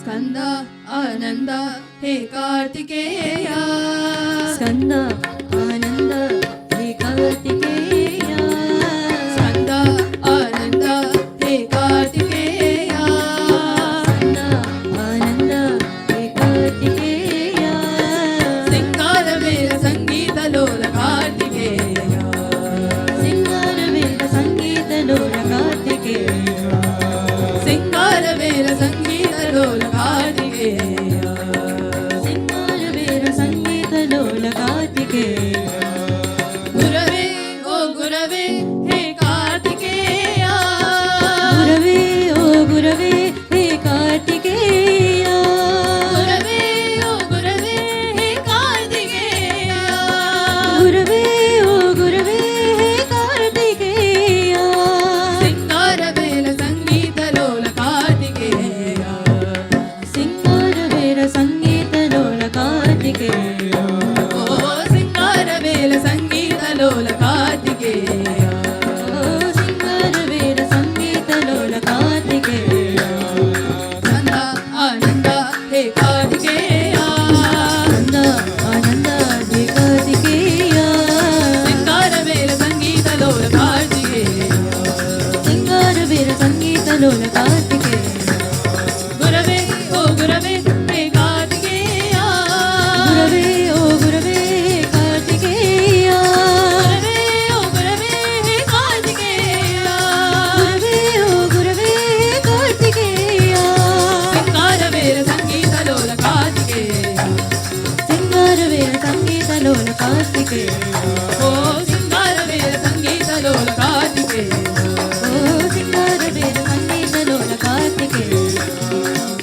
స్కంద ఆనంద హే కార్తికేయ స్కంద ఆనంద హే కార్తికేయ స్కంద ఆనంద హే కార్తికేయ స్కంద ఆనంద హే కార్తికేయ సింగారవేల సంగీతలోల కార్తికేయ సింగారవేల సంగీతలోల కార్తికేయ సింగారవేల సంగీతలోల కార్తికేయ సింగారవేల సంగీతలోల కార్తికేయ గురవే ఓ గురవే హే కార్తికేయ గురవే ఓ గురవే హే కార్తికేయ గురవే ఓ గురవే హే కార్తికేయ గురవే ఓ గురవే హే కార్తికేయ సింగారవేల సంగీతలోల కార్తికేయ సింగారవేల సంగీతలోల కార్తికేయ ఓ సింగారవేల సంగీతలోల కార్తికేయ ఓ సింగారవేల సంగీతలోల కార్తికేయ స్కంద ఆనంద హే కార్తికేయ స్కంద ఆనంద హే కార్తికేయ సింగారవేల సంగీతలోల కార్తికేయ సింగారవేల సంగీతలోల కార్తికేయ గురవే ఓ గురవే హే కార్తికేయ గురవే ఓ గురవే కార్తికేయ గురవే ఓ గురవే హే కార్తికేయ గురవే ఓ గురవే కార్తికేయ సింగారవేల సంగీతలోల కార్తికేయ సింగారవేల సంగీతలోల కార్తికేయ ఓ సింగారవేల సంగీతలోల కార్తికేయ ఓ సింగారవేల సంగీతలోల కార్తికేయ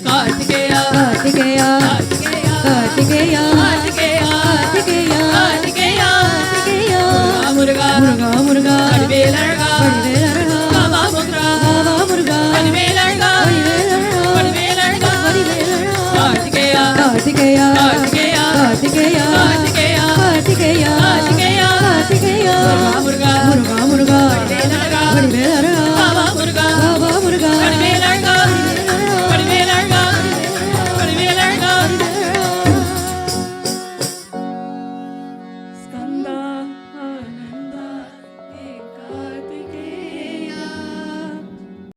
కార్తికేయ కార్తికేయ కార్తికేయ కార్తికేయ కార్తికేయ కార్తికేయ కార్తికేయ కార్తికేయ మురుగా మురుగా మురుగా అడివేలరగా పడివేల